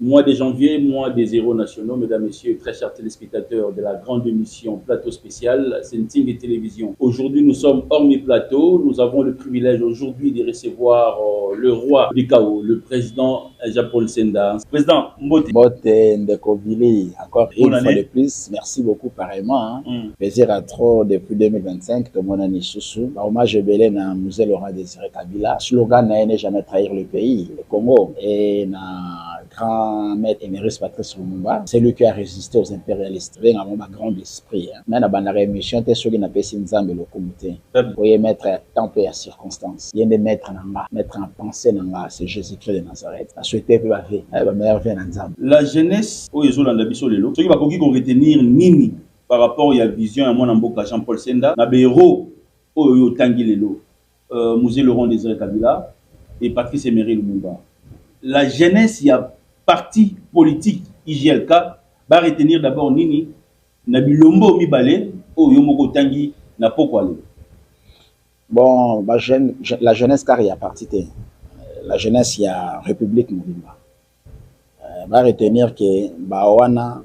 Mois de janvier, mois des héros nationaux, mesdames, messieurs, très chers téléspectateurs de la grande émission Plateau spécial, Senting et Télévision. Aujourd'hui, nous sommes hors plateau. Nous avons le privilège aujourd'hui de recevoir le roi du chaos, le président Jean-Paul Senda. Président Mbote. Mbote Ndekobili, encore Bonne une fois année. de plus, merci beaucoup pareillement. Hein. Plaisir à trop depuis 2025, tout le monde a mis sous. Hommage belé na musée Laurent Désiré Kabila. Slogan n'est jamais trahir le pays, le Congo. Et na grand maître émérite Patrice Lumumba, c'est lui qui a résisté aux impérialistes. C'est un grand esprit. Mais na bandara émission, t'es sûr qu'il n'a pas si nzambe le comité. Vous pouvez mettre temps et à circonstance. Il y a des maîtres mettre en pensée nanga, c'est Jésus-Christ de Nazareth. A souhaité peu vie, la meilleure vie en nzambe. La jeunesse, au Yezo Landabiso Lelo, ceux qui va retenir Nini par rapport à la vision à mon amboka Jean-Paul Senda, na béro au Tangi Lelo, musée Laurent Désiré Kabila et Patrice Emery Lumumba. La jeunesse, il y a parti politique IGLK va retenir d'abord Nini na bilombo mibale au Yomoko Tangi na poko. Bon, la jeunesse car il y a parti. La jeunesse, il y a République Mourimba. Va retenir que Bawana,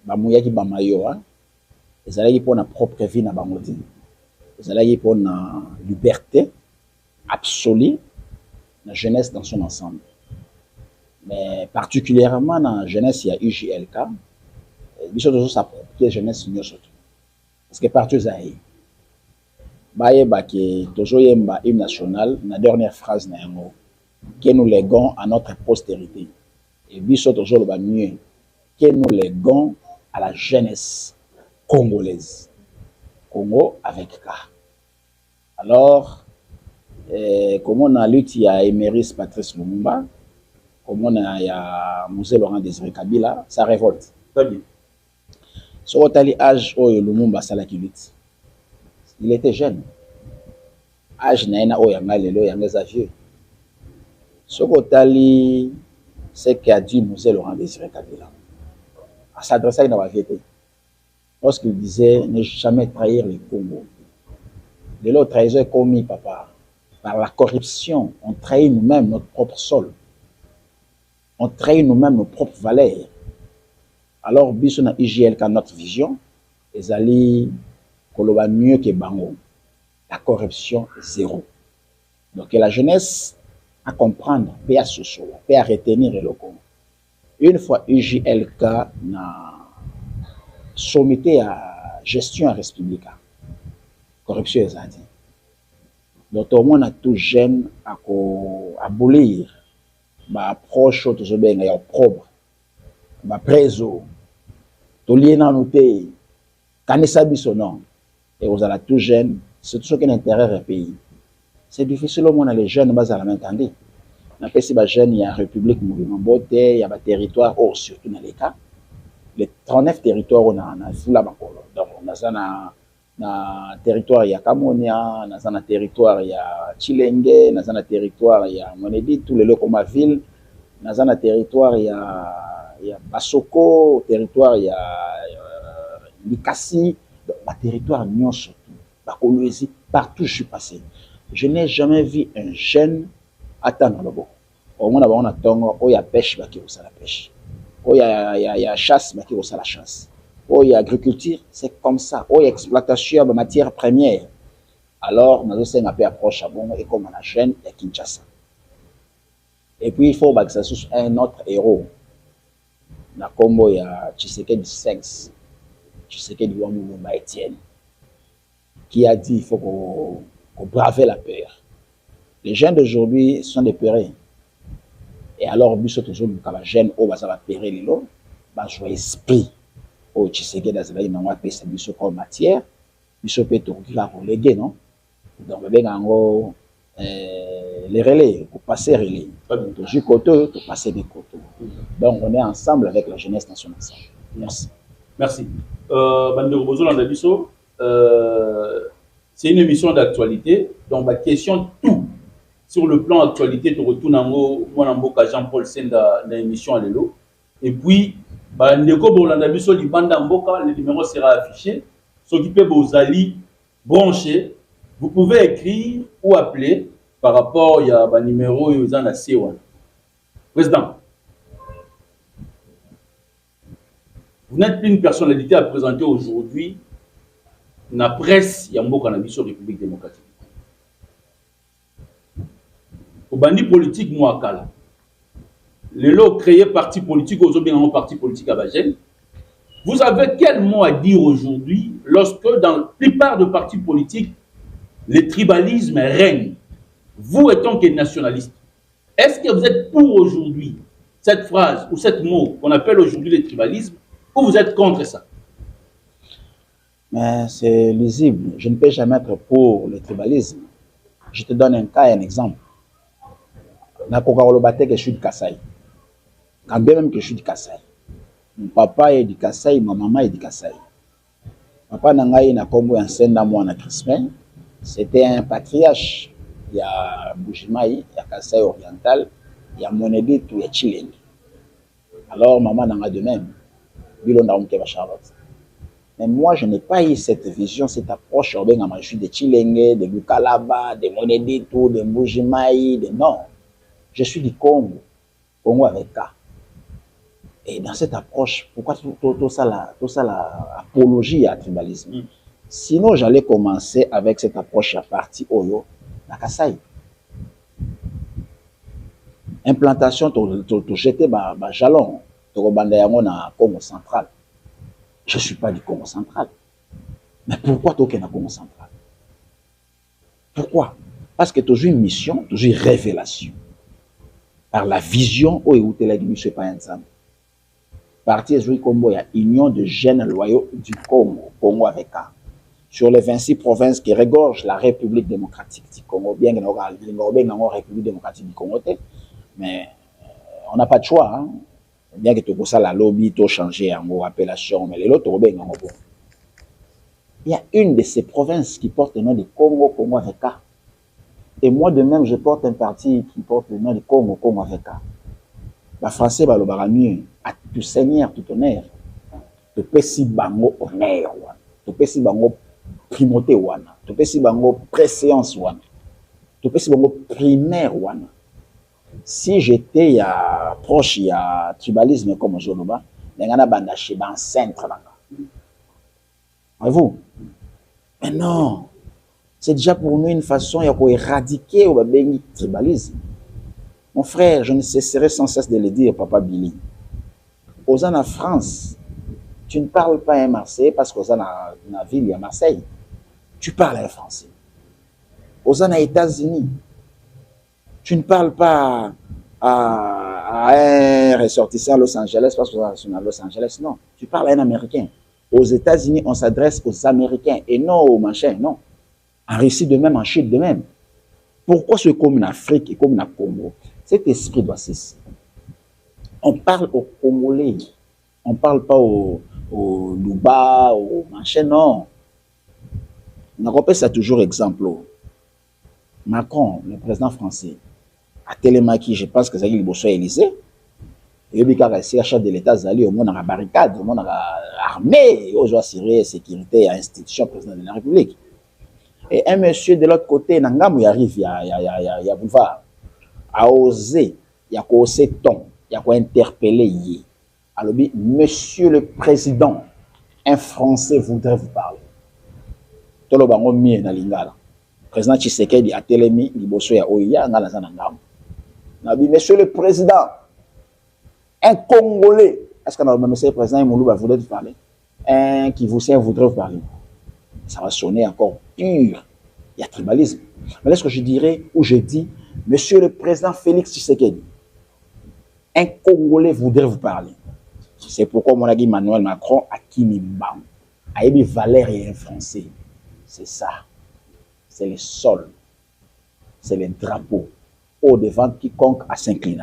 Bamouyaki Bamayoa, ils allaient pour la propre vie na Bangoti. Ils allaient pour la liberté absolue, la jeunesse dans son ensemble. Mais particulièrement dans la jeunesse, il y a UJLK. Il y a sa propre jeunesse. Parce que partout, ça y est. Baye Baki, toujours yemba hymne national, la dernière phrase na yango, que nous léguons à notre postérité. Et biso toujours le mieux, que nous léguons à la jeunesse congolaise. Congo avec K. Alors, comme on a lutte, il y a émérite Patrice Lumumba, comme on a, il y a musée Laurent Désiré Kabila, ça révolte. Très bien. Sur le âge où Lumumba Salaki lutte. Il était jeune. Âge naina o yanga lelo yanga za vieux. Sokotali c'est qu'a dit musée Laurent Désiré Kabila. À s'adresser à la vérité. Lorsqu'il disait ne jamais trahir le Congo. De l'autre trahison est commis, papa. Par la corruption, on trahit nous-mêmes notre propre sol. On trahit nous-mêmes nos propres valeurs. Alors, biso na IGL quand notre vision, les alliés koloba mieux que Bango. La corruption zéro. Donc la jeunesse à comprendre, à soso, à retenir le Congo. Une fois UJLK na sommité à gestion à républicaine. Corruption est dit. Donc tout le monde a tout jeune à abolir ba approche to benga ya propre. Ba preso to liena noté kanisa biso non. Et vous allez tout jeune, c'est tout ce qui est l'intérêt du pays. C'est difficile au monde les jeunes bas à la m'entendre. Na pesi ba jeunes il y a République Mouvement Bote, il y a ba territoire surtout dans les cas. Les 39 territoires on a fula bakolo. Donc on a na territoire il y a Kamonia, na territoire il y a Chilenge, na territoire il y a Monedi, tous les Lokoma ville, na territoire il y a Basoko, territoire il y a Likasi. La territoire Nyon surtout, la Colombie, partout je suis passé. Je n'ai jamais vu un jeune attendre le bon. Au moins, on a tongo, il y a pêche, il y a la pêche. Il y a chasse, il y a la chasse. Il y a agriculture, c'est comme ça. Il y a exploitation de matières premières. Alors, nous avons un peu approche à bon et comme on a jeune, il y a Kinshasa. Et puis, il faut que ça soit un autre héros. Dans le Congo, il y a Tshisekedi 5. Tshisekedi Lumumba Etienne, qui a dit qu'il faut qu'on brave la peur. Les jeunes d'aujourd'hui sont des peurés. Et alors, nous sommes toujours les jeunes qui ont peur, ils ont un esprit. Au Tshisekedi, ils ont un comme matière, ils ont un relégué, non? Donc, les relais, pour passer relais. Du côté, pour passer des côtés. Donc, on est ensemble avec la jeunesse nationale. Merci. Merci. C'est une émission d'actualité. Donc, la question tout sur le plan actualité, tu retournes à Jean-Paul Senda dans l'émission à l'élo. Et puis, le numéro sera affiché. S'occuper de vos alliés branchés. Vous pouvez écrire ou appeler par rapport à un numéro et aux en Président. Vous n'êtes plus une personnalité à présenter aujourd'hui la presse Yambo Cannabis sur République démocratique. Au bandit politique, moi, Kala. Les lots créés parti politique, aujourd'hui, un parti politique à Bagel. Vous avez quel mot à dire aujourd'hui lorsque dans la plupart des partis politiques, le tribalisme règne? Vous étant que nationaliste, est-ce que vous êtes pour aujourd'hui cette phrase ou cette mot qu'on appelle aujourd'hui le tribalisme ou vous êtes contre ça? Mais c'est lisible. Je ne peux jamais être pour le tribalisme. Je te donne un cas et un exemple. Je suis de Kassai. Quand bien même que je suis de Kassai. Mon papa est du Kassai, ma maman est du Kassai. Papa Nangaï n'a comme un scène moi en Christmas. C'était un patriarche. Il y a Boujimaï, il y a Kassai oriental, il y a Monedit, il y a Chileng. Alors maman n'a pas de même. Charlotte. Mais moi, je n'ai pas eu cette vision, cette approche urbaine à de Chilenge, de Bukalaba, de Monedit, de Boujimaï, de non. Je suis du Congo, Congo avec K. Et dans cette approche, pourquoi tout ça l'apologie à tribalisme? Sinon, j'allais commencer avec cette approche à partir Oyo, la Kassai. Implantation, tu jeté jalon, tu rebandé à Congo central. Je ne suis pas du Congo central. Mais pourquoi tu es dans Congo central? Pourquoi? Parce que tu as une mission, tu as une révélation. Par la vision où tu es là, je ne suis pas ensemble. Parti du Congo, il y a Union de jeunes loyaux du Congo, Congo avec A. Sur les 26 provinces qui regorgent la République démocratique du Congo, bien que nous avons la République démocratique du Congo, mais on n'a pas de choix. Hein? Bien que tout ça, la lobby, tout changé en appellation, mais les autres, il y a une de ces provinces qui porte le nom de Congo, Congo avec A. Et moi de même, je porte un parti qui porte le nom de Congo, Congo avec A. Les Français, le mieux, à tout seigneur, tout honneur. Tu peux si bango honneur, tu peux si bango primauté, tu peux si bango préséance, tu peux si bango primaire. Si j'étais proche, il y a tribalisme comme Joloba, il y a un chez un centre. Voyez-vous? Mais non, c'est déjà pour nous une façon d'éradiquer le tribalisme. Mon frère, je ne cesserai sans cesse de le dire, Papa Billy. Aux en France, tu ne parles pas un Marseillais parce qu'aux en la ville, il y a Marseille. Tu parles un Français. Aux en États-Unis, tu ne parles pas à un ressortissant à Los Angeles parce qu'on est à Los Angeles, non. Tu parles à un Américain. Aux États-Unis, on s'adresse aux Américains et non aux machins, non. En Russie de même, en Chine de même. Pourquoi c'est comme en Afrique et comme en Congo? Cet esprit doit cesser. On parle aux Congolais. On ne parle pas aux Luba, aux machins, non. On rappelle ça toujours exemple. Macron, le président français, à Télémaki, je pense que c'est le Bosso Élysée. Et puis, quand c'est chef de l'État, au monde dans la barricade, au monde dans l'armée, aux assurer sécurité à l'institution président de la République. Et un monsieur de l'autre côté, Nangam, il arrive, il y a boulevard, a osé, il y a causé ton, il y a interpellé. Alors, monsieur le président, un Français voudrait vous parler. Tout le monde est dans l'ingala. Le président Tshisekedi a télémi, il bosse à Oya, monsieur le président, un Congolais, est-ce que monsieur le président Moulouba voudrait vous parler? Un qui vous sert voudrait vous parler. Ça va sonner encore pur. Il y a tribalisme. Mais est-ce que je dirais, ou je dis, monsieur le président Félix Tshisekedi, un Congolais voudrait vous parler. C'est pourquoi mon ami Emmanuel Macron a Kimibam, a émis Valère et un Français. C'est ça. C'est le sol. C'est le drapeau. Au devant quiconque a s'incliné.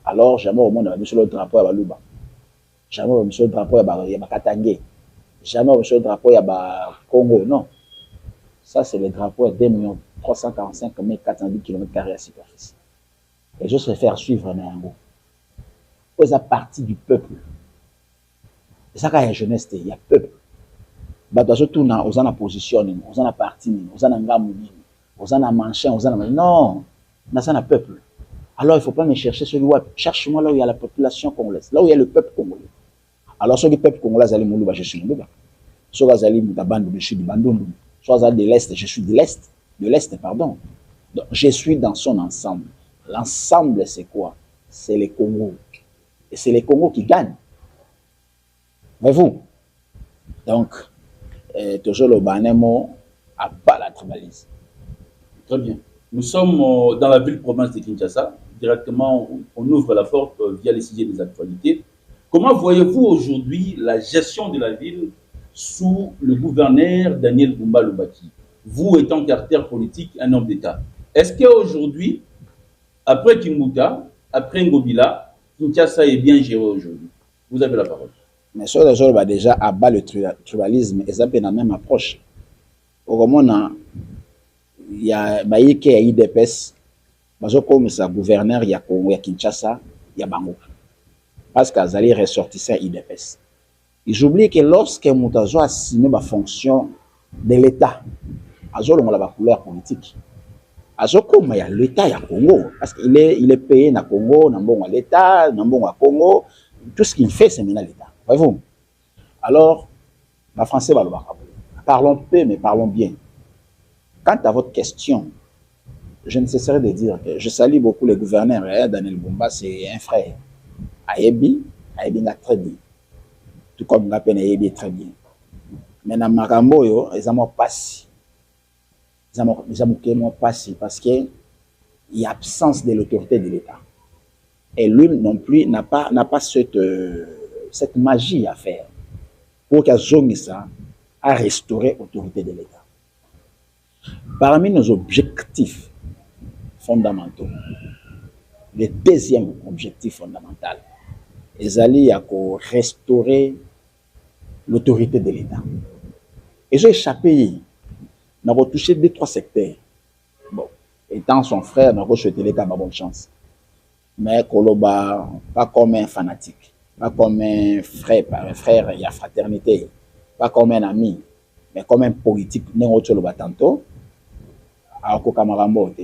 Alors, jamais au monde, monsieur le drapeau à Baluba. Jamais monsieur le drapeau à Katangé. Jamais monsieur le drapeau à Congo. Non. Ça, c'est le drapeau à 2 345 410 km² à superficie. Et je se faire suivre un ango. Aux à partie du peuple. Et ça, quand il y a jeunesse, il y a peuple. Surtout, aux en position, aux en parti, aux en gamme, aux en manchin, aux en. Non, on a ça, un peuple. Alors il ne faut pas me chercher sur le web. Cherche-moi là où il y a la population congolaise, là où il y a le peuple congolais. Alors ceux qui peuple congolais, je suis Moulouba. Soit Azali Moutabandou, je suis du Bandundu. Soit Azali de l'Est, je suis de l'Est. De l'Est, pardon. Donc, je suis dans son ensemble. L'ensemble, c'est quoi? C'est les Congos. Et c'est les Congos qui gagnent. Voyez-vous? Donc, toujours le Banemo à pas la tribalisme. Très bien. Nous sommes dans la ville-province de Kinshasa. Directement, on ouvre la porte via les sujets des actualités. Comment voyez-vous aujourd'hui la gestion de la ville sous le gouverneur Daniel Bumba Lubaki? Vous étant caractère politique, un homme d'État. Est-ce qu'aujourd'hui, après Kimbuta, après Ngobila, Kinshasa est bien géré aujourd'hui? Vous avez la parole. Mais sur les gens, déjà, abat le tribalisme, ils ont la même approche. Au moment il y a Baïke et IDPS, comme ça, gouverneur, il y a Congo, il y a Kinshasa, il y a Bango. Parce qu'Azali ressortissant IDPS. Ils oublient que lorsque Moutazo a assigné la fonction de l'État, Azo a la couleur politique. Azo comme il y a l'État, il y a Congo. Parce qu'il est payé dans Congo, dans l'État, dans Congo. Tout ce qu'il fait, c'est maintenant l'État. Voyez-vous? Alors, les Français va le voir. Parlons peu, mais parlons bien. Quant à votre question, je ne cesserai de dire que je salue beaucoup les gouverneurs. Daniel Bumba, c'est un frère. Ayebi l'a très bien. Tout comme Ngapen Ayebi très bien. Mais dans Marambo, ils ont passé. Ils ont passé parce qu'il y a absence de l'autorité de l'État. Et lui non plus n'a pas cette magie à faire pour qu'à ça à restaurer l'autorité de l'État. Parmi nos objectifs fondamentaux, le deuxième objectif fondamental, c'est à restaurer l'autorité de l'État. Et j'ai échappé, n'a retouché 2-3 secteurs. Bon, étant son frère, n'a pas souhaité l'État ma bonne chance. Mais Koloba, pas comme un fanatique, pas comme un frère, il y a fraternité, pas comme un ami, mais comme un politique, n'est-ce pas tantôt, à Okokamarambo.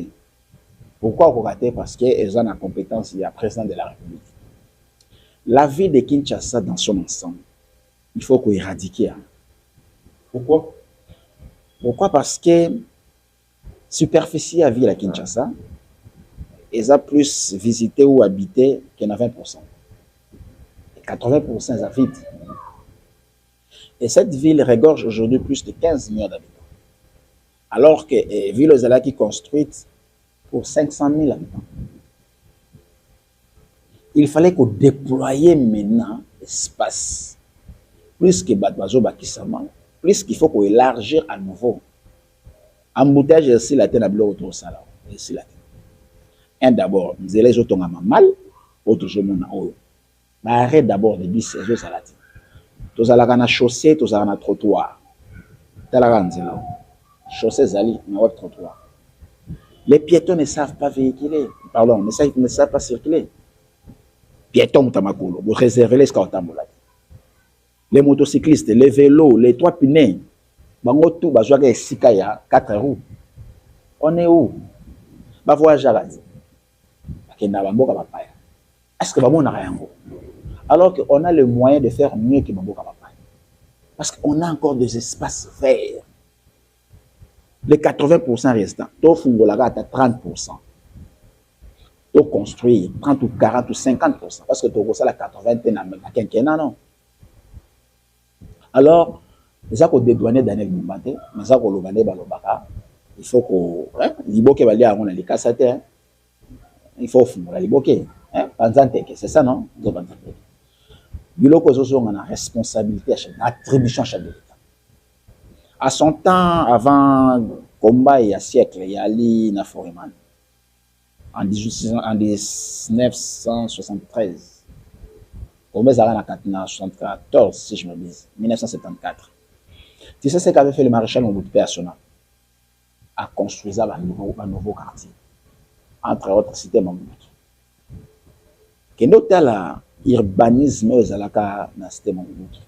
Pourquoi Okokate? Parce qu'ils ont la compétence, il y a président de la République. La vie de Kinshasa dans son ensemble, il faut qu'on éradique. Pourquoi? Pourquoi? Parce que superficie à vie à Kinshasa, ils ont plus visité ou habité que 20%. Et 80% ils habitent. Et cette ville regorge aujourd'hui plus de 15 millions d'habitants. Alors que la ville est construite pour 500 000 habitants. Il fallait qu'on déploie maintenant l'espace. Plus que Batbazo Bakisama, plus qu'il faut qu'on élargir à nouveau. Embouteillage ici, la tête à bloc autour de ça. Ici, la tête. Un d'abord, nous allons les autres mal, autre chose mon haut. Mais arrête d'abord de dire ces autres salades. Tous à la chaussée, tous à la trottoir. Talaranzela. Chaussée zali, mais autre trottoir. Les piétons ne savent pas véhiculer. Pardon, ne savent pas circuler. Piétons tamakolo, vous réservez les scoutamola. Les motocyclistes, les vélos, les 3 pneus. Bango tout, bazoaga sikaya 4 roues. On est où? Ba voyage à la est-ce que on a rien? Alors qu'on a le moyen de faire mieux que Bamboka Papaya. Parce qu'on a encore des espaces verts. Les 80% restants, to fungolaga à 30%. To construire 30 ou 40 ou 50%. Parce que to ça la 80 quinquennat non. Alors, ça qu'on dédouane Daniel Bumba, mais ça qu'on l'obane balobaka, il faut qu'on liboke bali à on a les cassates. Il faut fondre la liboke. C'est ça, non? Biloko Zozo a la responsabilité, l'attribution à chef de l'État. À son temps, avant combat il y a siècle, il y a Ali Naforiman. En 1973. Combat Zara en 1974, si je me dis. 1974. Tu sais ce qu'avait fait le maréchal Mobutu Assona? A construit un nouveau quartier. Entre autres, c'était Mobutu. Kendo tala urbanisme ezalaka na cité Mobutu.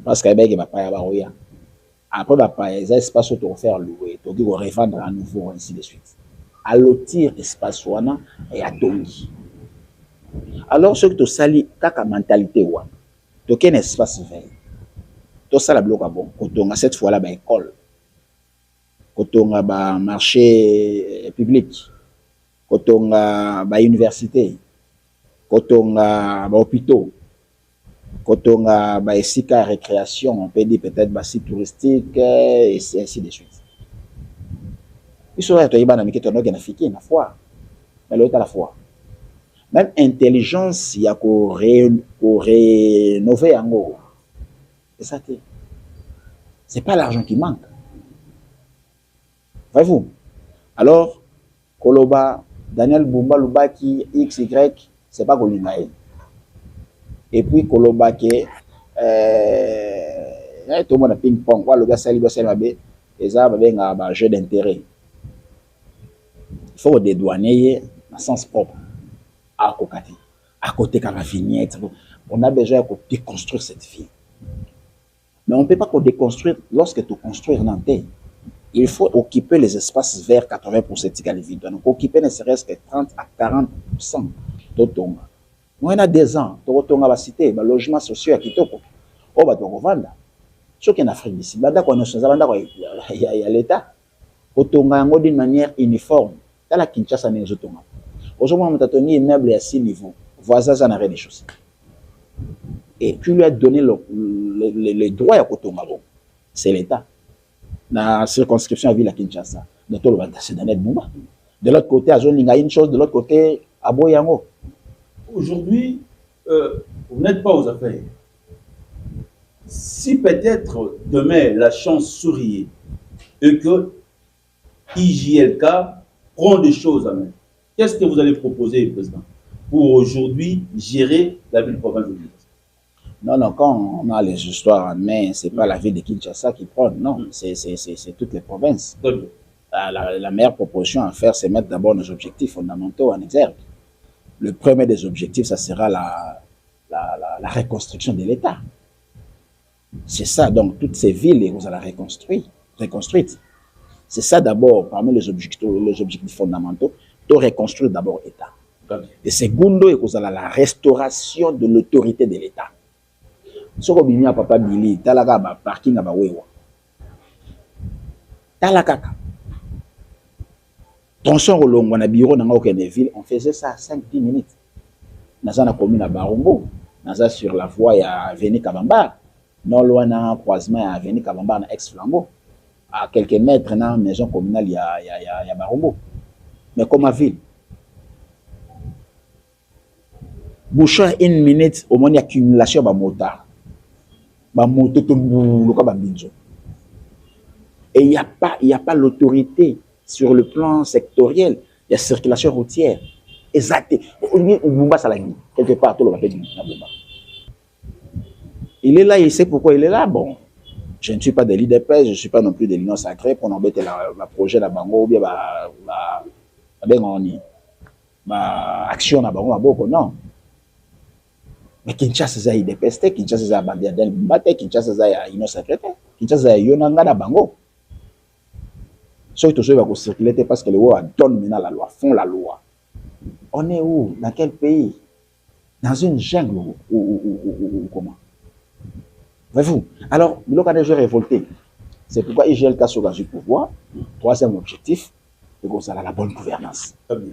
Parce que bege bapaya baroya. Après bapaya, les espaces pour faire louer, pour revendre à nouveau ainsi de suite. allotir espace wana et atongi. Alors ce que tu sali kaka mentalité wana, tu as un espace vert. Tu sala bloc bon, quand on a cette fois là ba école. Quand on a ba marché public, quand on a ba université, quand on a ba hôpitaux, quand on a ba esika récréation, on peut dire peut-être ba site touristique et ainsi de suite. Il serait toi ibana miki tono gena fiki na foi. Mais l'autre à la fois. Même intelligence il y a ko rénover en gros. C'est ça que c'est pas l'argent qui manque. Voyez-vous? Alors, Koloba, Daniel Bumba Lubaki, XY, c'est pas Golingaï. Et puis Koloba qui tout le monde a ping-pong. Le gars sali, et ça va un jeu d'intérêt. Il faut dédouaner dans le sens propre. À côté de la vignette. On a besoin de déconstruire cette vie. Mais on ne peut pas déconstruire lorsque tu construis dans terre. Il faut occuper les espaces verts 80% de vide. Donc, occuper ne serait-ce que 30 à 40% de ton. Moi, il y a 2 ans, tu retournes à la cité, le logement social à Kitoko. Oh, bah, tu revends. Ce qui est en Afrique d'ici, il y a l'État. Tu d'une manière uniforme. Dans la Kinshasa, il y a un aujourd'hui, tu as un immeuble à 6 niveaux. Voisin, ça n'a rien de choses. Et tu lui as donné le droit à Kotonga. C'est l'État. Dans la circonscription à Ville à Kinshasa. De l'autre côté, à Zone, il y a une chose, de l'autre côté, à Boyango. Aujourd'hui, vous n'êtes pas aux affaires. Si peut-être demain la chance sourit et que IJLK prend des choses à main, qu'est-ce que vous allez proposer, Président, pour aujourd'hui gérer la ville-province de Kinshasa? Non, quand on a les histoires en main, ce n'est pas la ville de Kinshasa qui prend, non, c'est toutes les provinces. La meilleure proposition à faire, c'est mettre d'abord nos objectifs fondamentaux en exergue. Le premier des objectifs, ça sera la reconstruction de l'État. C'est ça, donc toutes ces villes, vous allez reconstruites. C'est ça d'abord, parmi les objectifs fondamentaux, de reconstruire d'abord l'État. Et secondo, vous allez la restauration de l'autorité de l'État. Ce que vous papa Billy, talaka ba parking ba wewa. Talaka. Tronçon Rolongo na bureau na ville, on faisait ça à 5-10 minutes. Naza na commune à Barombo, naza sur la voie à Avenue Kabamba, non loin na croisement à Avenue Kabamba na ex-Flambeau. À quelques mètres dans la maison communale, il y a Barombo. Mais comme à ville, bouchon 1 minute, au moins il y a accumulation de motard. Et il n'y a pas l'autorité sur le plan sectoriel. Il y a circulation routière. Exact. Quelque part, tout le monde. Il est là, il sait pourquoi il est là. Bon, je ne suis pas de l'IDPS, je ne suis pas non plus de l'Union sacrée pour embêter la projet de Bango ou bien action de Bango, non. Mais Kinshasa za IDPS, Kinshasa za Bandiadel Mbate, Kinshasa za Union sacrée, Kinshasa za Yonanga na Bango. Ceux qui va circuler parce que les lois donnent maintenant la loi, font la loi. On est où? Dans quel pays? Dans une jungle ou comment? Voyez-vous? Alors, le cas des jeux révoltés. C'est pourquoi IGLK sera du pouvoir. Troisième objectif, c'est qu'on a la bonne gouvernance. Très bien.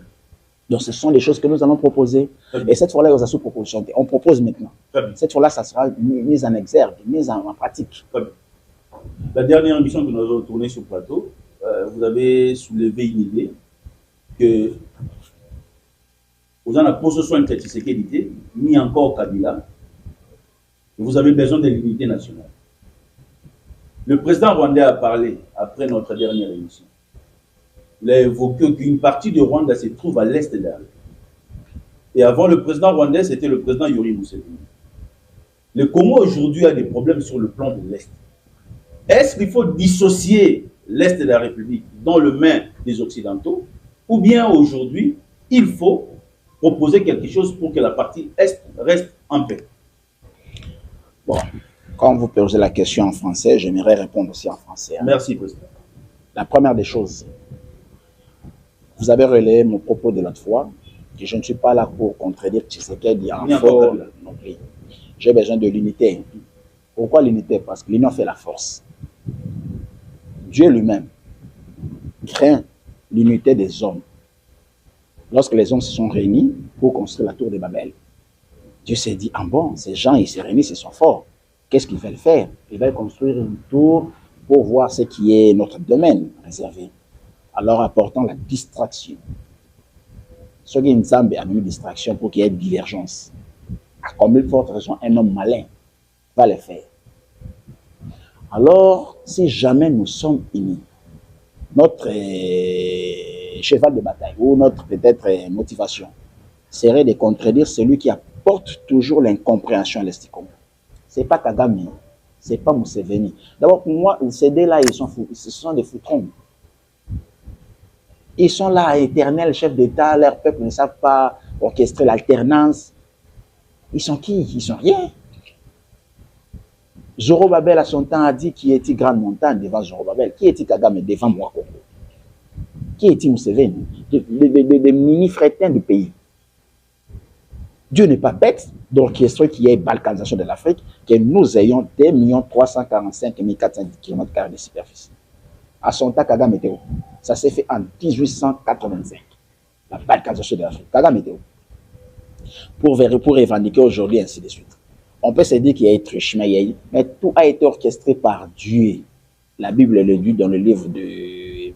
Donc, ce sont les choses que nous allons proposer. Et cette fois-là, on a sous-proposition. On propose maintenant. Cette fois-là, ça sera mise en exergue, mise en pratique. Très bien. La dernière émission que nous avons tournée sur le plateau, vous avez soulevé une idée que vous en avez posé sur une sécurité, ni encore Kabila, et vous avez besoin de l'unité nationale. Le président rwandais a parlé après notre dernière émission. Il a évoqué qu'une partie de Rwanda se trouve à l'est de la République. Et avant le président rwandais, c'était le président Yoweri Museveni. Le Congo aujourd'hui a des problèmes sur le plan de l'est. Est-ce qu'il faut dissocier l'est de la République dans le main des Occidentaux, ou bien aujourd'hui, il faut proposer quelque chose pour que la partie est reste en paix? Bon, quand vous posez la question en français, j'aimerais répondre aussi en français. Merci, président. La première des choses, Vous avez relayé mon propos de l'autre fois, que je ne suis pas là pour contredire Tshisekedi en fort non plus. J'ai besoin de l'unité. Pourquoi l'unité? Parce que l'union fait la force. Dieu lui-même craint l'unité des hommes. Lorsque les hommes se sont réunis pour construire la tour de Babel, Dieu s'est dit, ah bon, ces gens, ils se réunissent, ils sont forts. Qu'est-ce qu'ils veulent faire? Ils veulent construire une tour pour voir ce qui est notre domaine réservé. Alors apportant la distraction. Ce qui est une Nzambe a mis une distraction pour qu'il y ait une divergence. À combien de fortes raisons un homme malin va le faire? Alors, si jamais nous sommes unis, notre cheval de bataille ou notre peut-être motivation serait de contredire celui qui apporte toujours l'incompréhension à l'Est Congo. Ce n'est pas Kagame, ce n'est pas Museveni. D'abord, pour moi, ces deux-là, ce sont des foutrons. Ils sont là, éternels chefs d'État, leur peuple ne savent pas orchestrer l'alternance. Ils sont qui? Ils sont rien. Zorobabel, à son temps, a dit qui est-il grande montagne devant Zorobabel? Qui est-il Kagame devant moi, Congo? Qui est-il Museveni? Des mini-frétins du pays. Dieu n'est pas bête d'orchestrer qu'il y ait une balkanisation de l'Afrique, que nous ayons 2 345 410 km² de superficie. À son temps, Kagame était où? Ça s'est fait en 1885. La balkanisation de l'Afrique. Kagame était où? Pour revendiquer aujourd'hui, ainsi de suite. On peut se dire qu'il y a eu truchement, mais tout a été orchestré par Dieu. La Bible le dit dans le livre de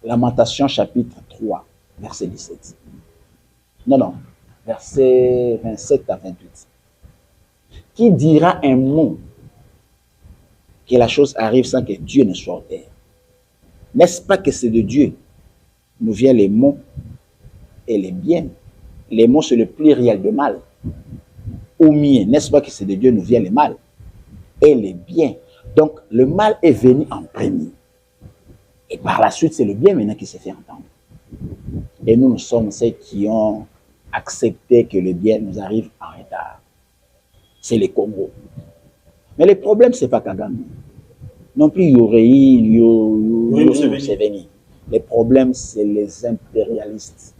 Lamentation, chapitre 3, verset 17. Non, verset 27 à 28. Qui dira un mot que la chose arrive sans que Dieu ne soit au terre? N'est-ce pas que c'est de Dieu nous viennent les mots et les biens? Les mots, c'est le pluriel de mal. Ou mien, n'est-ce pas que c'est de Dieu nous vient le mal et les biens? Donc, le mal est venu en premier. Et par la suite, c'est le bien maintenant qui s'est fait entendre. Et nous sommes ceux qui ont accepté que le bien nous arrive en retard. C'est les Congo. Mais le problème, ce n'est pas Kagame. Non plus Yoréi, Museveni. Le problème, c'est les impérialistes.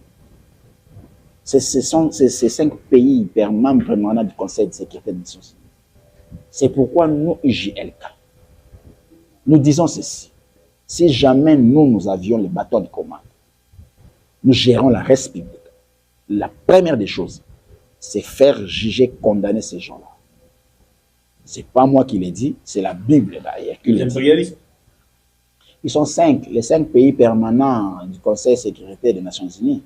Ce sont ces 5 pays membres permanents du Conseil de sécurité des Nations Unies. C'est pourquoi nous, IJLK, nous disons ceci. Si jamais nous avions le bâton de commande, nous gérons la reste publique. La première des choses, c'est faire juger, condamner ces gens-là. Ce n'est pas moi qui l'ai dit, c'est la Bible d'ailleurs qui l'a dit. Ils sont 5, les 5 pays permanents du Conseil de sécurité des Nations Unies.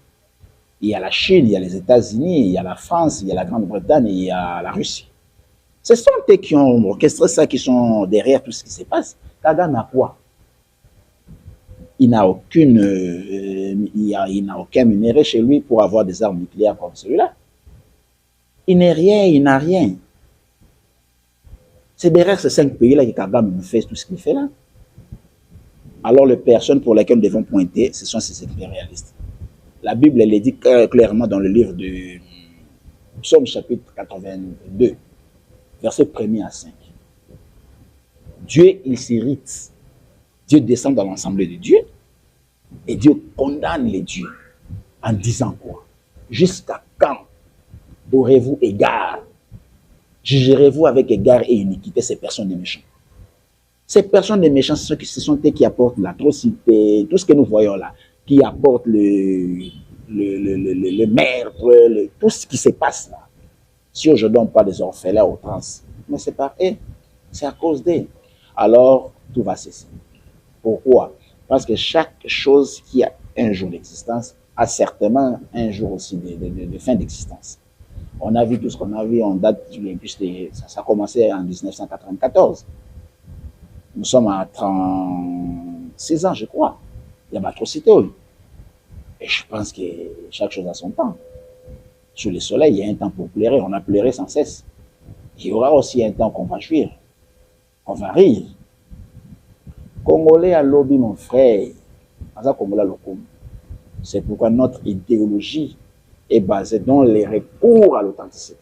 Il y a la Chine, il y a les États-Unis, il y a la France, il y a la Grande-Bretagne, il y a la Russie. Ce sont eux qui ont orchestré ça, qui sont derrière tout ce qui se passe. Kagame a quoi? Il n'a aucun minerai chez lui pour avoir des armes nucléaires comme celui-là. Il n'est rien, il n'a rien. C'est derrière ces 5 pays-là que Kagame fait tout ce qu'il fait là. Alors les personnes pour lesquelles nous devons pointer, ce sont ces impérialistes. La Bible, elle est dit clairement dans le livre de Psaume chapitre 82, verset 1er à 5. Dieu, il s'irrite. Dieu descend dans l'ensemble de Dieu et Dieu condamne les dieux en disant quoi? Jusqu'à quand aurez-vous égard? Jugerez-vous avec égard et iniquité ces personnes de méchants? Ces personnes de méchants, ce sont eux qui apportent l'atrocité, tout ce que nous voyons là, qui apportent le meurtre, tout ce qui se passe là. Si aujourd'hui on parle des orphelins aux trans, mais c'est pas eux, c'est à cause d'eux. Alors, tout va cesser. Pourquoi? Parce que chaque chose qui a un jour d'existence a certainement un jour aussi de fin d'existence. On a vu tout ce qu'on a vu, on date, ça a commencé en 1994. Nous sommes à 36 ans, je crois. Il y a l'atrocité. Et je pense que chaque chose a son temps. Sur le soleil, il y a un temps pour pleurer. On a pleuré sans cesse. Il y aura aussi un temps qu'on va fuir, qu'on va rire. Congolais à lobby, mon frère. C'est pourquoi notre idéologie est basée dans les recours à l'authenticité.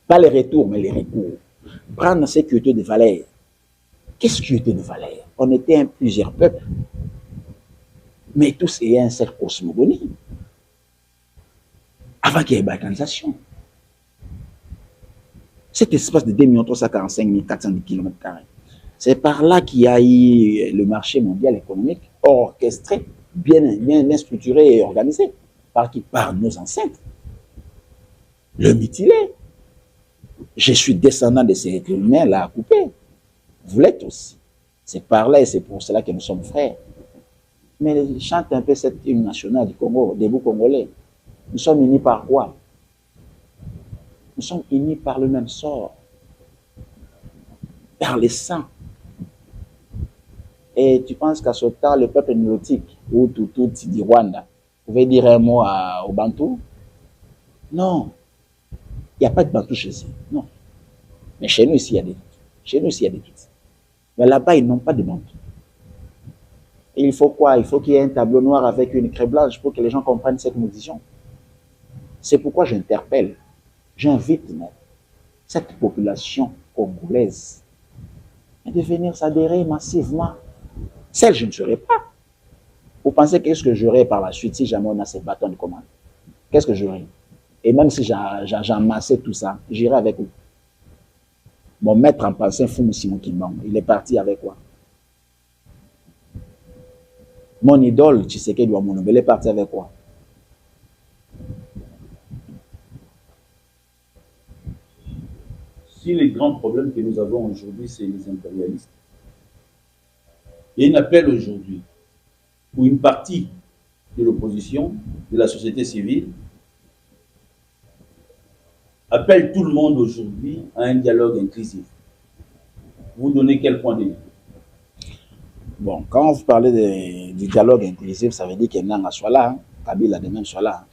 Pas les retours, mais les recours. Prendre ce qui était de valeur. Qu'est-ce qui était de valeur? On était plusieurs peuples. mais tous ayant cette cosmogonie, avant qu'il y ait balkanisation. Cet espace de 2 345 410 km², c'est par là qu'il y a eu le marché mondial économique orchestré, bien structuré et organisé, par qui? Par nos ancêtres. Le mutilé. Je suis descendant de ces êtres humains-là à couper. Vous l'êtes aussi. C'est par là et c'est pour cela que nous sommes frères. Mais chante un peu cette hymne nationale du Congo, debout congolais. Nous sommes unis par quoi? Nous sommes unis par le même sort, par les saints. Et tu penses qu'à ce temps, le peuple nilotique, ou tout du Rwanda, pouvait dire un mot au Bantou? Non. Il n'y a pas de Bantou chez eux. Non. Mais chez nous, ici, il y a des doutes. Chez nous, ici, il y a des doutes. Mais là-bas, ils n'ont pas de Bantou. Et il faut quoi? Il faut qu'il y ait un tableau noir avec une craie blanche pour que les gens comprennent cette vision. C'est pourquoi j'interpelle, j'invite même cette population congolaise à venir s'adhérer massivement. Celle, je ne serai pas. Vous pensez qu'est-ce que j'aurai par la suite si jamais on a ces bâtons de commande? Qu'est-ce que j'aurai? Et même si j'amassais tout ça, j'irai avec vous. Mon maître en pensée, Fumu Simon Kimbangu, il est parti avec quoi? Mon idole, Tshisekedi Wamono, il est parti avec quoi? Si les grands problèmes que nous avons aujourd'hui, c'est les impérialistes, il y a un appel aujourd'hui pour une partie de l'opposition, de la société civile, appelle tout le monde aujourd'hui à un dialogue inclusif. Vous donnez quel point de vue? Bon, quand vous parlez du dialogue inclusif, ça veut dire que Nanga soit là, Kabila de même soit là,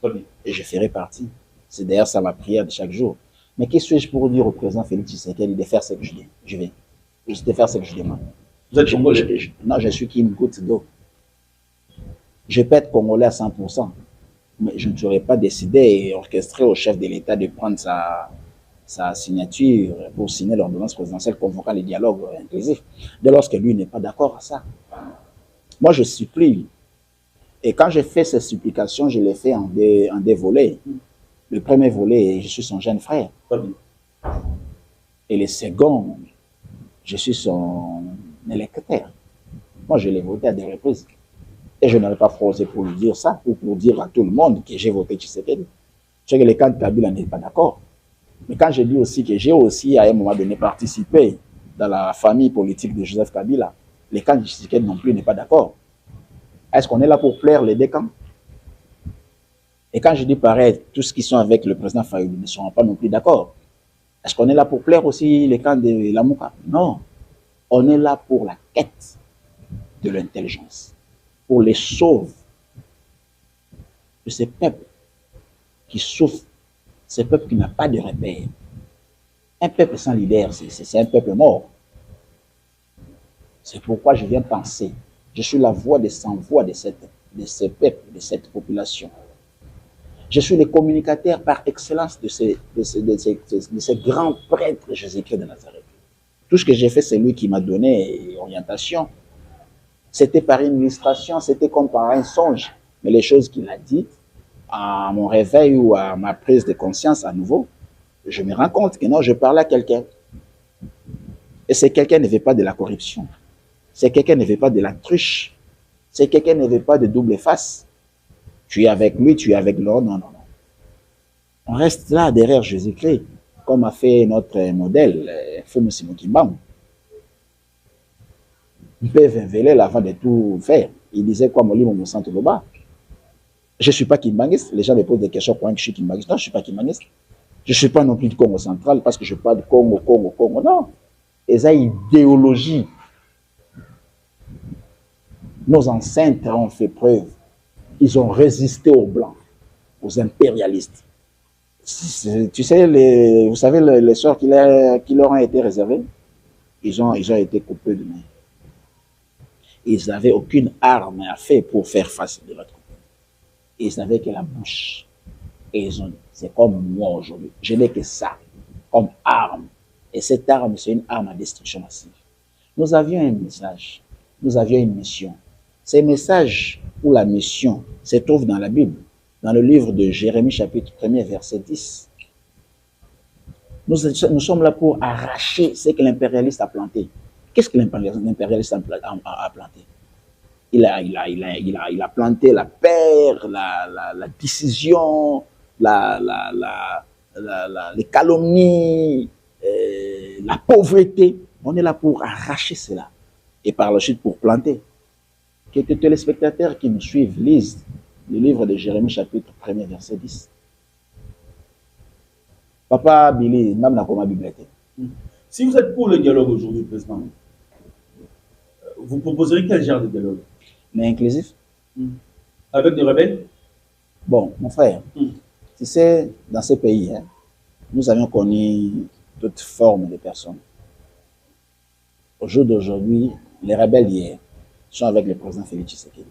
et je ferai partie. C'est d'ailleurs ça ma prière de chaque jour. Mais qu'est-ce que je pourrais dire au président Félix Tshisekedi de faire ce que je dis? Je vais. Juste de faire ce que je demande. Vous êtes congolais? Non, je suis qu'une goutte d'eau. Je peux être congolais à 100%, mais je ne serais pas décidé et orchestré au chef de l'État de prendre sa signature pour signer l'ordonnance présidentielle convoquant les dialogues inclusifs, dès lors que lui n'est pas d'accord à ça. Moi, je supplie. Et quand j'ai fait ces supplications, je les fais en des volets. Le premier volet, je suis son jeune frère. Et le second, je suis son électeur. Moi, je l'ai voté à des reprises. Et je n'aurais pas forcé pour lui dire ça, ou pour dire à tout le monde que j'ai voté Tshisekedi. C'est que le camp de Kabila n'est pas d'accord. Mais quand je dis aussi que j'ai aussi, à un moment donné, participé dans la famille politique de Joseph Kabila, le camp de Tshisekedi non plus n'est pas d'accord. Est-ce qu'on est là pour plaire les deux camps? Et quand je dis pareil, tous ceux qui sont avec le président Fayoulou ne seront pas non plus d'accord. Est-ce qu'on est là pour plaire aussi les camps de Lamouka? Non. On est là pour la quête de l'intelligence, pour les sauver de ces peuples qui souffrent, ces peuples qui n'ont pas de repère. Un peuple sans leader, c'est un peuple mort. C'est pourquoi je viens penser, je suis la voix des sans-voix de ces peuples, de cette population. Je suis le communicateur par excellence de ces grands prêtres Jésus-Christ de Nazareth. Tout ce que j'ai fait, c'est lui qui m'a donné orientation. C'était par une illustration, c'était comme par un songe. Mais les choses qu'il a dites, à mon réveil ou à ma prise de conscience à nouveau, je me rends compte que non, je parle à quelqu'un. Et c'est quelqu'un ne veut pas de la corruption. C'est quelqu'un ne veut pas de la truche. C'est quelqu'un ne veut pas de double face. Tu es avec lui, tu es avec l'autre. Non, non, non. On reste là derrière Jésus-Christ, comme a fait notre modèle, Fumu Simon Kimbangu. Il peut véler avant de tout faire. Il disait quoi, Molimo Monsanto Loba? Je ne suis pas Kimbanguiste. Les gens me posent des questions pour que je suis Kimbanguiste. Non, je ne suis pas Kimbanguiste. Je ne suis pas non plus du Congo central parce que je parle de Congo, Congo, Congo. Non. Et ça, idéologie. Nos ancêtres ont fait preuve. Ils ont résisté aux Blancs, aux impérialistes. Tu sais, vous savez les sorts qui leur ont été réservés? Ils ont été coupés de main. Ils n'avaient aucune arme à faire pour faire face de l'autre côté. Ils n'avaient que la bouche. Et c'est comme moi aujourd'hui. Je n'ai que ça comme arme. Et cette arme, c'est une arme à destruction massive. Nous avions un message. Nous avions une mission. Ces messages pour la mission se trouvent dans la Bible, dans le livre de Jérémie chapitre 1er verset 10. Nous sommes là pour arracher ce que l'impérialiste a planté. Qu'est-ce que l'impérialiste a planté? Il a planté la peur, la décision, les calomnies, la pauvreté. On est là pour arracher cela et par la suite pour planter. Que les téléspectateurs qui nous suivent lisent le livre de Jérémie chapitre 1er verset 10. Papa Billy, même dans la bibliothèque. Si vous êtes pour le dialogue aujourd'hui, président, vous proposerez quel genre de dialogue? Mais inclusif. Avec des rebelles? Bon, mon frère, tu sais, dans ces pays, hein, nous avions connu toutes formes de personnes. Au jour d'aujourd'hui, les rebelles hier sont avec le président Félix Tshisekedi.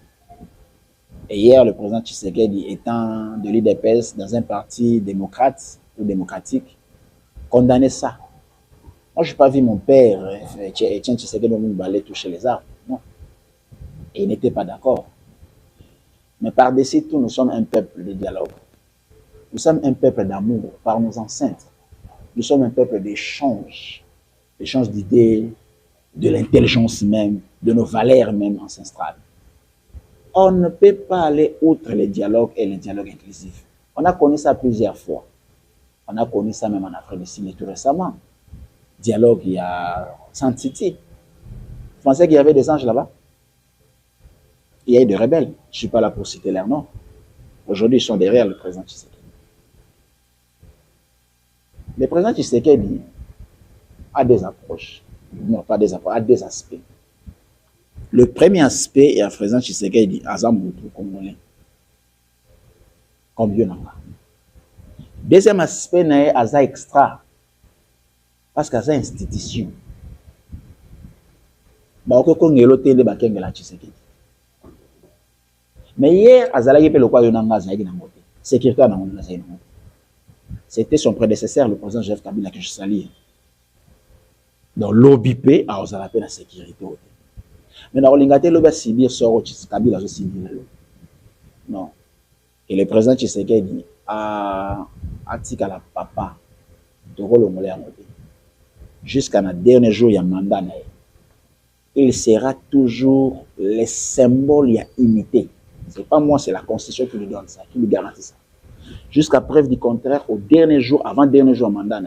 Et hier, le président Tshisekedi étant de l'UDPS dans un parti démocrate ou démocratique, condamnait ça. Moi, je n'ai pas vu mon père, Etienne Tshisekedi, aller toucher les arbres. Non. Et il n'était pas d'accord. Mais par-dessus tout, nous sommes un peuple de dialogue. Nous sommes un peuple d'amour par nos ancêtres. Nous sommes un peuple d'échange d'idées, de l'intelligence même, de nos valeurs même ancestrales. On ne peut pas aller outre les dialogues et les dialogues inclusifs. On a connu ça plusieurs fois. On a connu ça même en Afrique du Sud tout récemment. Dialogue, il y a Santiti. Vous pensez qu'il y avait des anges là-bas? Il y a eu des rebelles. Je ne suis pas là pour citer leurs noms. Aujourd'hui, ils sont derrière le président Tshisekedi. Le président Tshisekedi a des approches. Non, pas des approches, a des aspects. Le premier aspect est à président Tshisekedi, Azamoutou, Congolais. Comme Dieu n'en a. Deuxième aspect, c'est Aza extra. Parce qu'Aza institution. Mais hier, c'était son prédécesseur, le président Joseph Kabila, que je salue. Donc, l'OBP a osé la sécurité. Mais dans l'ingate, l'OBP a subi sort Kabila, je subi. Non. Et le président Tshisekedi a tika la papa de Rolomolé à Moté. Jusqu'à notre dernier jour, il y a mandat. Il sera toujours le symbole il a imité. Ce n'est pas moi, c'est la Constitution qui lui donne ça, qui lui garantit ça. Jusqu'à preuve du contraire, au dernier jour, avant dernier jour mandat,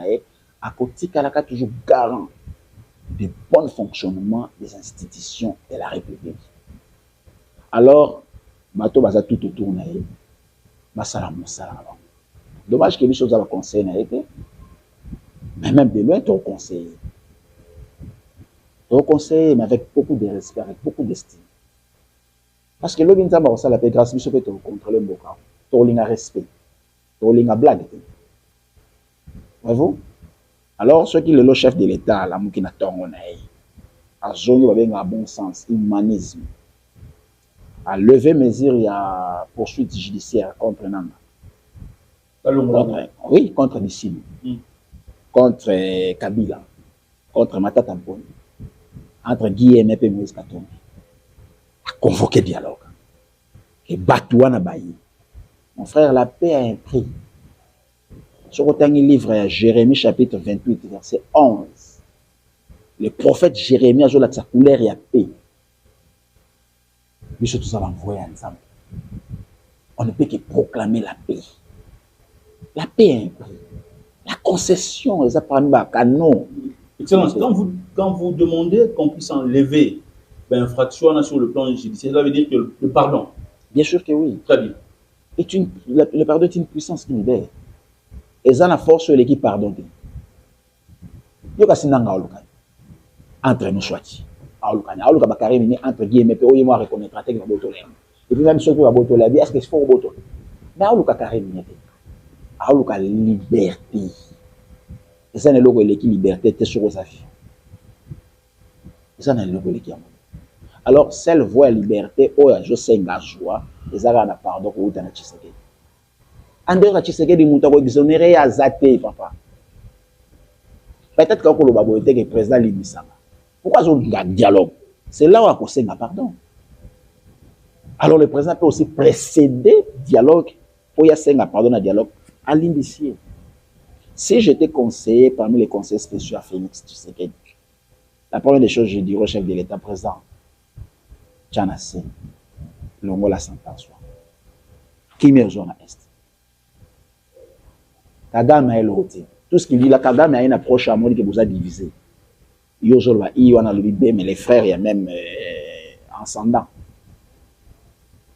à côté Kalaka toujours garant du bon fonctionnement des institutions de la République. Alors, Mato Baza tout autour naïe, Basala Moussala. Dommage que les choses à la conseil n'a été, mais même de loin, ton conseil. Ton conseil, mais avec beaucoup de respect, avec beaucoup d'estime. Parce que l'objet de ça, la paix grâce, mais peut contrôler le bocal. Tu as respect. Tu as blague. Voyez-vous? Alors, ceux qui sont le chef de l'État, la Moukina Tongonaï, a joué un bon sens, humanisme, a levé mesure, il y a poursuite judiciaire contre Nanga. Oui, contre Nissim, contre Kabila, contre Matata Mponi, entre Guillaume et Moïse Katongi. A convoqué dialogue. Et Batouana Bayi. Mon frère, la paix a un prix. Sur le livre à Jérémie chapitre 28, verset 11. Le prophète Jérémie a joué sa couleur et a paix. Mais surtout ça va envoyer ensemble. On ne peut que proclamer la paix. La paix a un prix. La concession, les appareils canon. Excellence, quand vous demandez qu'on puisse enlever l'infraction sur le plan judiciaire, ça veut dire que le pardon. Bien sûr que oui. Très bien. Le pardon est une puissance qui libère. Et ça, la force qui pardonne. Il y a entre nous, soit. Entre guillemets, il y a reconnaître que et puis même ceux qui ont la vie, est-ce que c'est fort au mais il y a liberté. Et ça, c'est le liberté, c'est sur sa vie. Et ça, c'est le qui alors, celle voit liberté, je sais la joie, et ça va pardon pour Utana Tshisekedi. En dehors de Tshisekedi, il faut exonérer à Zate, papa. Peut-être que le babo était le président Libisama. Pourquoi il y a un dialogue? C'est là où on conseille pardon. Alors le président peut aussi précéder dialogue pour y avoir pardon à dialogue à l'initier. Si j'étais conseiller parmi les conseillers spéciaux à Félix Tshisekedi, la première des choses, je dirais au chef de l'État président, Tchanasé, Longola Santanswa, qui meurt zone à Est. Kagame a l'autre. Tout ce qu'il dit là, Kagame a une approche à moi qui vous a divisé. Yozolwa, Iwana Lubibé, mais les frères, il y a même ascendant.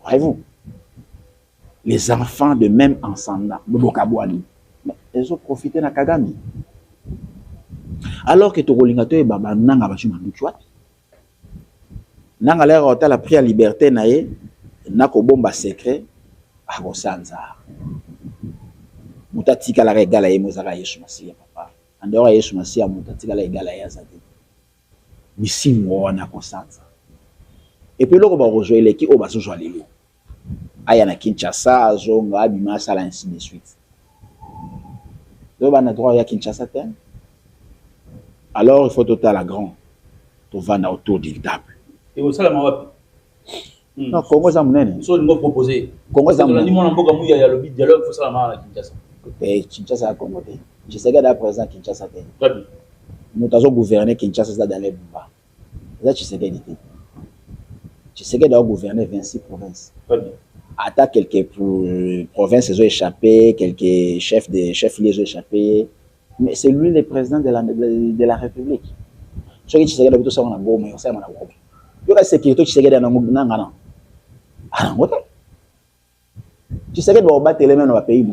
Voyez-vous, les enfants de même ascendant, Bokabouani, mais ils ont profité de Kagame. Alors que Togolingato et Baba Nanga Bachuma Douchouat, Nanga l'air a pris la liberté, Nako bomba secret, à Rosanza. Mutatika la regala ye mozaka Yesu Masiya papa. En dehors Yesu Masiya mutatika la regala ya zate. Misi mwana Rosanza. Et puis loko ba rejoindre l'équipe au baso joa lelo. Aya na Kinshasa, Zonga, Abima, Sala, ainsi de suite. Donc, on a droit à Kinshasa. Alors, il faut total à grand. Pour vendre autour d'une table. Et au Salamawap. Non, Congo Zamounen. Ils sont proposés. Congo Zamounen. Il y a le dialogue, il faut Salamawap à Kinshasa. Et Kinshasa a Congo. Je sais qu'à présent, Kinshasa. Très bien. Nous avons gouverné Kinshasa dans les Bouba. Là, tu sais qu'elle était. Tu sais qu'elle a gouverné 26 provinces. Très bien. À quelques provinces ont échappé, quelques chefs-lieux ont échappé, mais c'est lui le président de la République. Ce qui est tout ça, on a beau, mais on sait, on a beau. Il y a la sécurité qui est dans le pays. Tu sais que tu vas battre les mains dans le pays,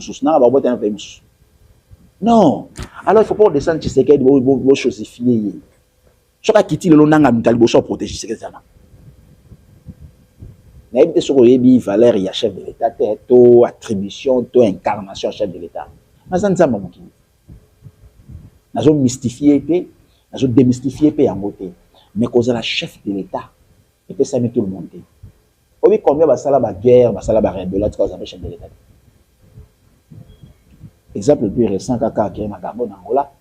non. Alors il ne faut pas descendre, tu sais que tu vas chosifier. Ce qui est quitté le long de l'Angana, protéger ce que c'est. Mais il y a valeur, il y a chef de l'État, taux attribution, taux incarnation chef de l'État. Mais ça ne s'est pas dit. Nous avons mystifié, nous avons démystifié en beauté. Mais cause la chef de l'État, il peut s'amener tout le monde. Oui, combien de la guerre, la rébellion, cause la chef de l'État. Exemple le plus récent, Kaka qui est Magambo en Angola.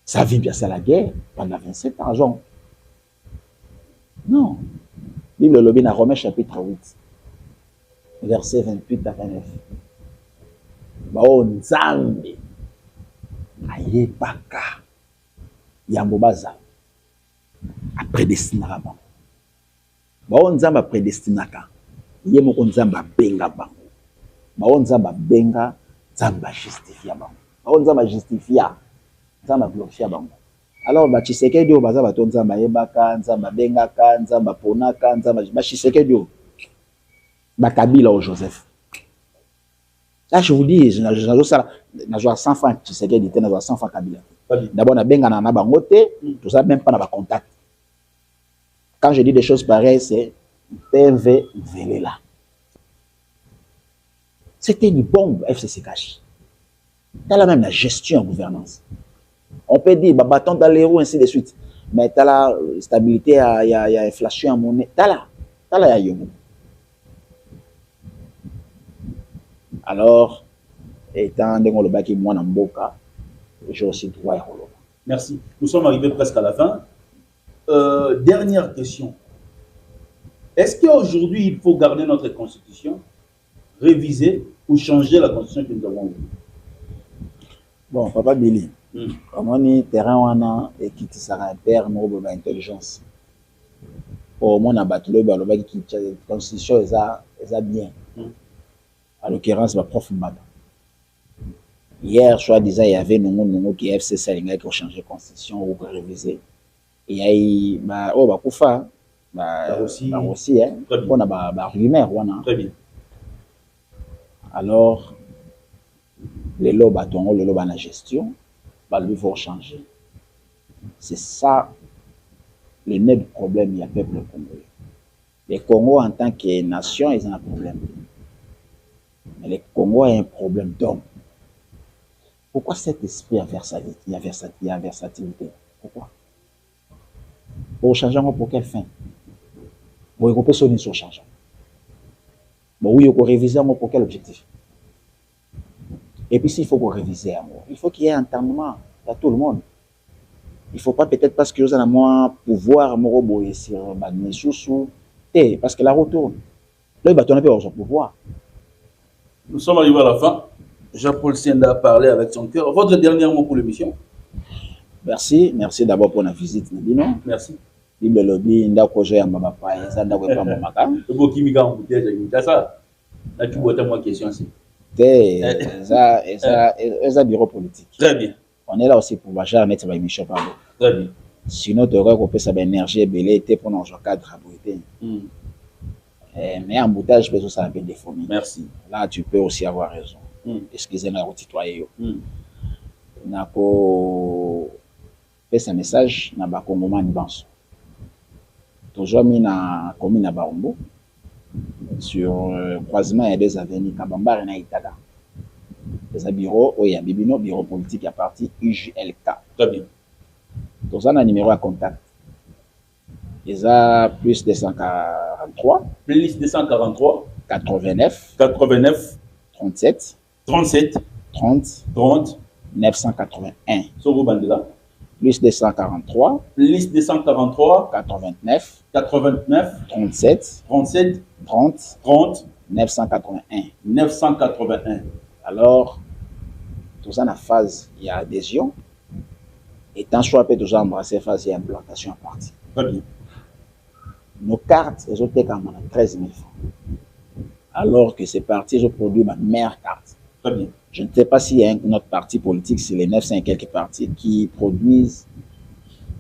Ça vit bien, c'est la guerre pendant 27 ans. Genre. Non. Bible lobby dans Romains chapitre 8, verset 28 à 29. Bao nzambe ayebaka yambo baza apredestinaka bango. Bao nzambe apredestinaka ye moko nzambe abenga bango. Bao nzambe abenga nzambe ajustifia bango. Bao nzambe ajustifia nzambe aglorifia bango. Alors, Tshisekedi baza bato nzamba yebaka, nzamba bengaka, nzamba ponaka, nzamba Tshisekedi bakabila au Joseph. Là, je vous dis, je n'ai 100 francs Tshisekedi, je n'ai 100 francs Kabila. D'abord, na benga na bangote, tout ça même pas na contact. Quand je dis des choses pareilles, c'est PV Velela. C'était une bombe FCCH. Dans la même la gestion en gouvernance. On peut dire, bah, bâton dans les roues, ainsi de suite. Mais tu as la stabilité, il y a inflation à monnaie. Tu as là, il y a alors, étant donné que le bac est moins en boca, j'ai aussi droit à Rolo. Merci. Nous sommes arrivés presque à la fin. Dernière question. Est-ce qu'aujourd'hui, il faut garder notre constitution, réviser ou changer la constitution que nous avons eue? Bon, Papa Billy. Comme on est terrain wana et qui sera un père noble d'intelligence. Au moins on a battu le baloba qui constitution est bien. En l'occurrence ma prof Mbaba. Hier soi-disant il y avait non qui FC Salinga qui ont changé constitution ou révisé. Et il y a bah oh bah kufa bah aussi hein. On a bah rumeur wana. Très bien. Alors les lots bâtons les lots dans la gestion. Il faut changer. C'est ça le nez du problème, il y a peuple congolais. Les Congo en tant que nation, ils ont un problème. Mais le Congo a un problème d'homme. Pourquoi cet esprit à versatilité? Pourquoi? Pour changer, pour quelle fin? Pour regrouper son sur changeant. Bon, oui, pour réviser pour quel objectif? Et puis s'il faut qu'on révise, il faut qu'il y ait un entendement à tout le monde. Il ne faut pas peut-être parce que vous avez moins pouvoir sur Bagnesoussou, Et parce que la roue tourne. Là, il va tourner pour son pouvoir. Nous sommes arrivés à la fin. Jean-Paul Senda a parlé avec son cœur. Votre dernier mot pour l'émission? Merci. Merci d'abord pour la visite, Nadino. Merci. Bible lobby, ndako joya mbaba pa, ezanda kwa pa mamaka. Ebo kimika mbouteja, ça. Là, tu vois moi question aussi. Eza bureau politique. Très bien. On est là aussi pour bâcher mettre ma émission par là. Très bien. Sinon, tu aurais coupé sa énergie belée pour nous cadre à beauté. Mais en boutage, je peux ça bien déformé. Merci. Là, tu peux aussi avoir raison. Excusez-moi, au tutoyer. Nako fait ce message na ba Congo man banso. Toujours mis na commune à Barombo sur croisement et des avenues Kabamba na Itaga. Les bureaux où il y a Bibino bureau politique à parti UJLK. Très bien. Tous un numéro à contact. Ils ont plus 243. Plus 243. 89. 89. 37. 37. 30. 30. 981. Sur vos bandes là. Plus 243. Plus 243. 89. 89. 37. 37. 30. 30. 981. 981. Alors, tout ça, dans la phase, il y a adhésion. Et tant soit peut toujours embrasser phase, il y a implantation à partir. Très bien. Nos cartes, elles ont été quand même 13 000 francs. Alors que ces partis ont produit ma meilleure carte. Très bien. Je ne sais pas s'il y a un autre parti politique, c'est les 900 et quelques partis qui produisent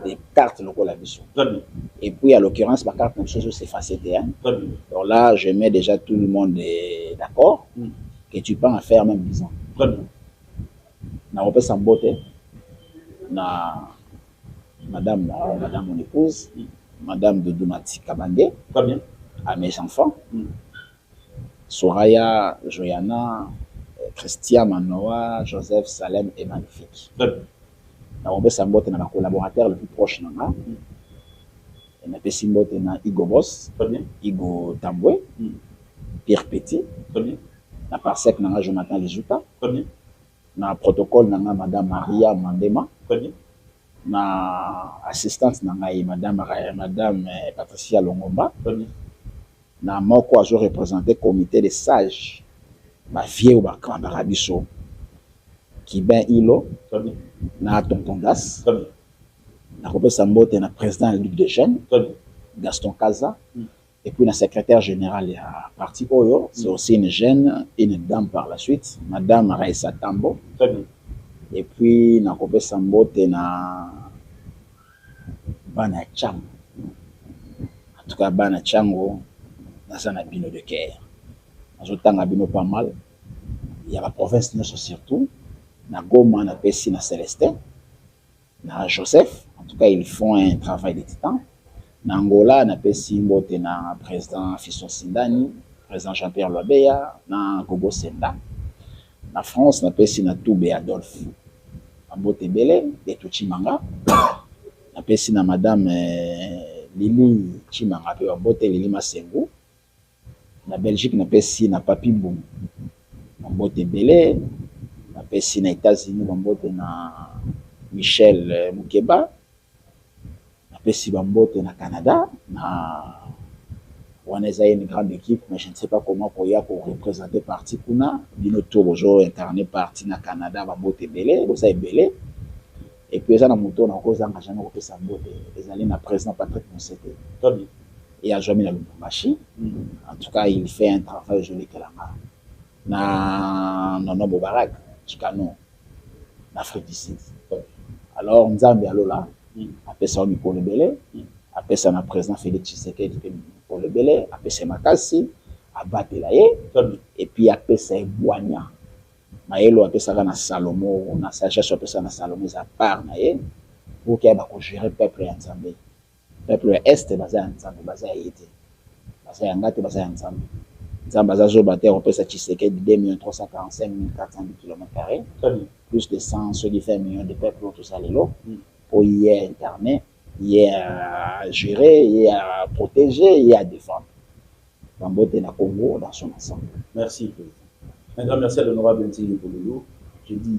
des cartes locales à mission. Très bien. Et puis, à l'occurrence, ma carte, c'est facile. Très bien. Alors là, je mets déjà tout le monde d'accord que tu peux en faire même 10 ans. Très bien. Na repère sans beauté. Na madame mon épouse, madame Dodoumati Kabangé, très bien, à mes enfants, Soraya, Joyana, Christian Manoa, Joseph Salem et Magnifique. Très bien. Na repère sans beauté, na collaborateur le plus proche nanga. Et na pesimbote na Igo Boss, très bien, Igo Tambwe, Pierre Petit, très bien, na Parsec nanga Jonathan Lizuta, très bien. Na protocole nanga madame Maria Mandema, très bien. Na assistante nanga madame Patricia Longomba, très bien. Na moko azo représenté comité de sages ba vieux ou ba grand barabiso qui ben ilo, très bien. Na tonton Das, très bien. Na kopé sambote na président de la Ligue des jeunes, très bien. Gaston Kaza, et puis la secrétaire générale de la parti Oyo, c'est aussi une jeune, une dame par la suite, madame Raissa Tambo. Très bien. Et puis, na kopé sambote na Bana Chango. En tout cas, Bana Chango, na na bino de Caire. Azotanga bino pas mal. Il y a la province surtout, na Goma, na Pessi, na Célestin, na Joseph. En tout cas, ils font un travail de titan. Na Angola, na Pessi Mbote, na président Fisson Sindani, président Jean-Pierre Loabeya, na Gogo Senda. Na France, na Pessi na Toubé Adolphe. Mbote Bele, de Tuchimanga. Na Pessi na madame Lili Chimanga, pe Mbote Lili Masengu. Na Belgique, na Pessi na Papi Boum. Mbote Bele. Na Pessi na États-Unis, Mbote na Michel Moukeba. Pessi Bambote na Canada, on est une grande équipe, mais je ne sais pas comment pour représenter parti kuna. Bino tour aujourd'hui incarné parti na Canada, Bambote Belé, vous savez Belé. Et puis ça na moto na cause engagement au Pessi Bambote. Les alliés na président Patrick Monsete. Et à Joami na Lubumbashi. En tout cas, il fait un travail joli que là. Na Nono Bobarak, Chikano, l'Afrique du Sud. Alors Nzambe Alola. Après ça, on est pour le Belé. Après ça, on a président Félix Tshisekedi pour le Belé. Après ça, Makassi, Abatelaye. Et puis après ça, Boigna. Maëlo, après ça, on a Salomo. On a sagesse, après ça, on a Salomo. Ça part, pour qu'il y ait gérer le peuple ensemble. Le peuple est basé ensemble, basé à Yété. Basé à Ngate, basé ensemble. Ensemble, basé à Zobaté, on peut ça Tshisekedi 2 345 410 km². Plus de 100, ceux qui font 1 million de peuples, tout ça, les lots. Pour y être internet, y est à gérer, y est à protéger, y est à défendre. Bambote na Congo dans son ensemble. Merci. Un grand merci à l'honorable Ntingi Pololo. Je dis